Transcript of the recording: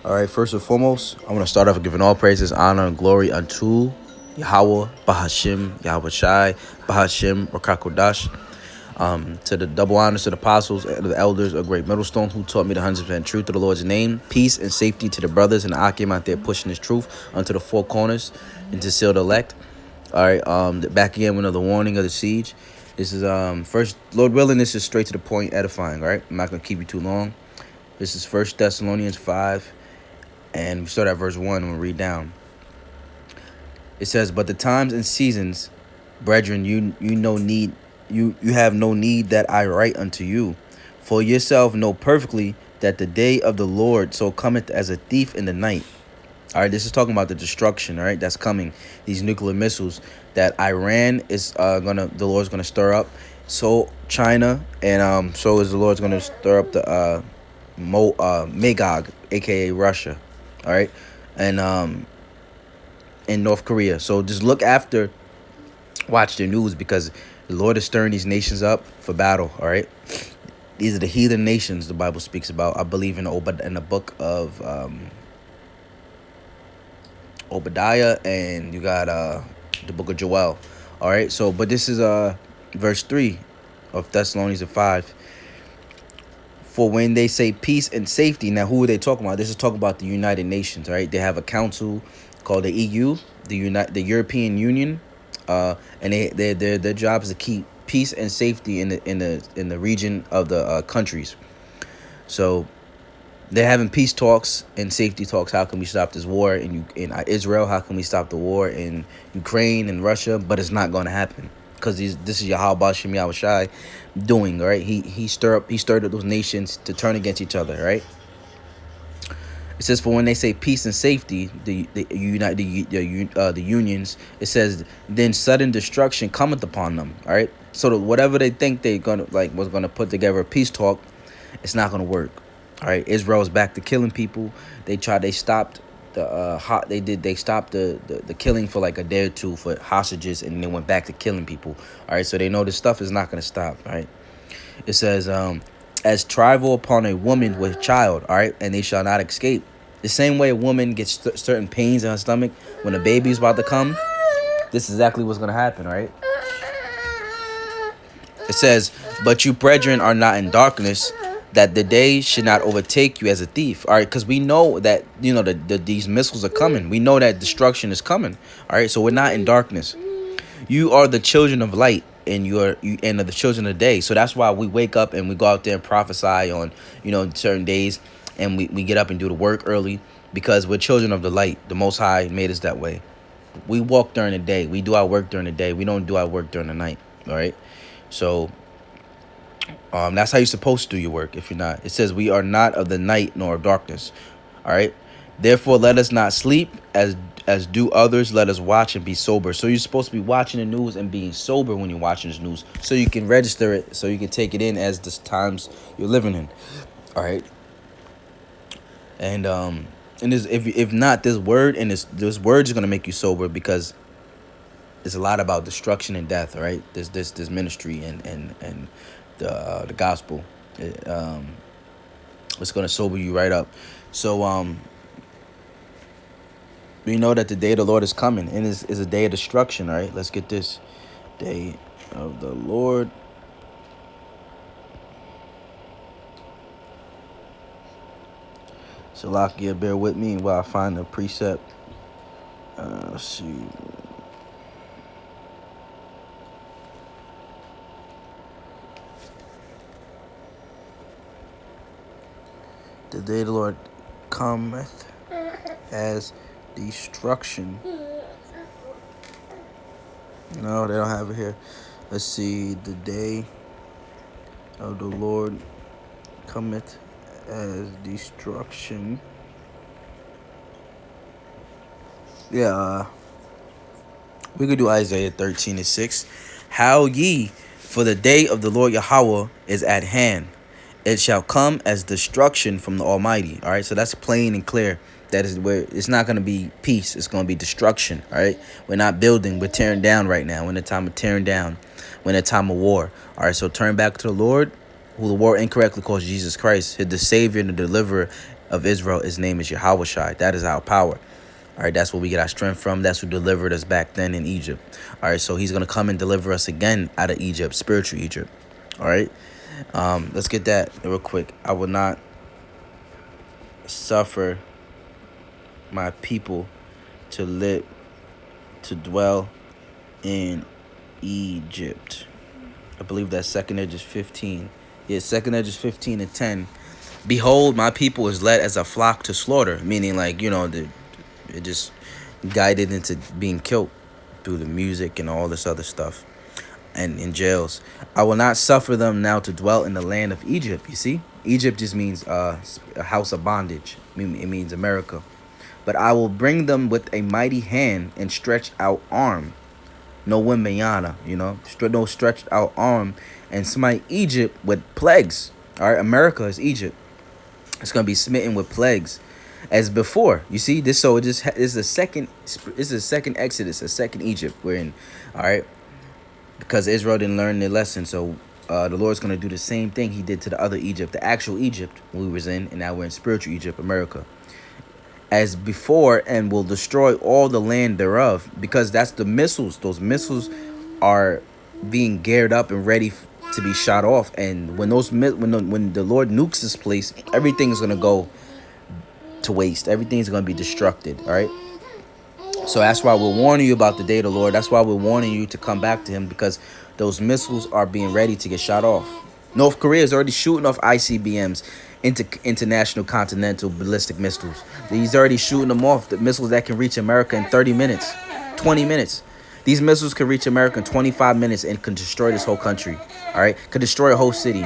All right, first and foremost, I want to start off with giving all praises, honor, and glory unto Yahweh, Bahashim, Yahweh Shai, Bahashim, Rakakodash. To the double honors to the apostles and the elders of Great Middlestone who taught me the 100% truth of the Lord's name. Peace and safety to the brothers and the Akim out there pushing this truth unto the four corners and to seal the elect. All right, back again with another warning of the siege. This is first, Lord willing, this is straight to the point, edifying. All right, I'm not gonna keep you too long. This is First Thessalonians 5, and we start at verse 1 and we'll read down. It says, "But the times and seasons, brethren, you have no need that I write unto you, for yourself know perfectly that the day of the Lord so cometh as a thief in the night." All right, this is talking about the destruction, all right, that's coming. These nuclear missiles that Iran is the Lord's gonna stir up. So China, and so is the Lord's gonna stir up the Magog, aka Russia, all right, and in North Korea. So just watch the news, because the Lord is stirring these nations up for battle. All right, these are the heathen nations the Bible speaks about. I believe in the book of Obadiah, and you got the book of Joel. All right, so but this is verse 3 of Thessalonians 5. For when they say peace and safety, now who are they talking about? This is talking about the United Nations. All right, they have a council called the EU, the European Union, and their job is to keep peace and safety in the region of the countries. So they're having peace talks and safety talks. How can we stop this war in Israel? How can we stop the war in Ukraine and Russia? But it's not going to happen, because this is Yahweh Bashim Yahweh Shai doing. All right, he stirred up those nations to turn against each other. Right. It says, for when they say peace and safety, the unions, it says, then sudden destruction cometh upon them. All right, so whatever they think they was gonna put together a peace talk, it's not gonna work. All right, Israel is back to killing people. They stopped they stopped the killing for like a day or two for hostages, and they went back to killing people. All right, so they know this stuff is not gonna stop. All right, it says as travail upon a woman with child, all right, and they shall not escape. The same way a woman gets certain pains in her stomach when a baby is about to come, this is exactly what's going to happen, all right? It says, but you brethren are not in darkness, that the day should not overtake you as a thief. All right, because we know that, these missiles are coming. We know that destruction is coming. All right, so we're not in darkness. You are the children of light, and you are the children of the day. So that's why we wake up and we go out there and prophesy on, certain days, and we get up and do the work early, because we're children of the light. The Most High made us that way. We walk during the day. We do our work during the day. We don't do our work during the night. All right, so that's how you're supposed to do your work. If you're not, it says we are not of the night nor of darkness. All right, therefore let us not sleep as do others. Let us watch and be sober. So you're supposed to be watching the news and being sober when you're watching this news, so you can register it, so you can take it in as the times you're living in. All right, and this, if not, this word and this word is gonna make you sober, because it's a lot about destruction and death. All right, this ministry and the gospel. It's gonna sober you right up. So we know that the day of the Lord is coming, and is a day of destruction. All right, let's get this. Day of the Lord. So Lakia, bear with me while I find the precept. Let's see. The day of the Lord cometh as destruction. No, they don't have it here. Let's see. The day of the Lord cometh as destruction. Yeah, we could do Isaiah 13:6. How ye, for the day of the Lord Yahweh is at hand. It shall come as destruction from the Almighty. All right, so that's plain and clear. That is where it's not going to be peace. It's going to be destruction. All right, we're not building. We're tearing down right now. We're in a time of tearing down. We're in a time of war. All right, so turn back to the Lord, who the world incorrectly calls Jesus Christ, the Savior and the Deliverer, of Israel, his name is Yahweh Shai. That is our power. All right, that's where we get our strength from. That's who delivered us back then in Egypt. All right, so he's going to come and deliver us again out of Egypt, spiritual Egypt. All right, let's get that real quick. I will not suffer my people to dwell in Egypt. I believe that's 2nd Edges 15. Yeah, 2nd Edges 15 and 10. Behold, my people is led as a flock to slaughter. Meaning, like, it just guided into being killed through the music and all this other stuff. And in jails. I will not suffer them now to dwell in the land of Egypt. You see? Egypt just means a house of bondage. It means America. But I will bring them with a mighty hand and stretched out arm. No wimbayana, no stretched out arm, and smite Egypt with plagues. All right, America is Egypt. It's gonna be smitten with plagues, as before. You see this, so it just is the second. This is the second Exodus, a second Egypt we're in. All right, because Israel didn't learn their lesson, so the Lord's gonna do the same thing He did to the other Egypt, the actual Egypt we was in, and now we're in spiritual Egypt, America, as before, and will destroy all the land thereof, because that's the missiles. Those missiles are being geared up and ready to be shot off, and when the Lord nukes this place, everything is gonna go to waste. Everything is gonna be destructed. All right. So that's why we're warning you about the day of the Lord. That's why we're warning you to come back to Him, because those missiles are being ready to get shot off. North Korea is already shooting off ICBMs, international continental ballistic missiles. He's already shooting them off, the missiles that can reach America in 30 minutes, 20 minutes. These missiles can reach America in 25 minutes and can destroy this whole country. All right, could destroy a whole city.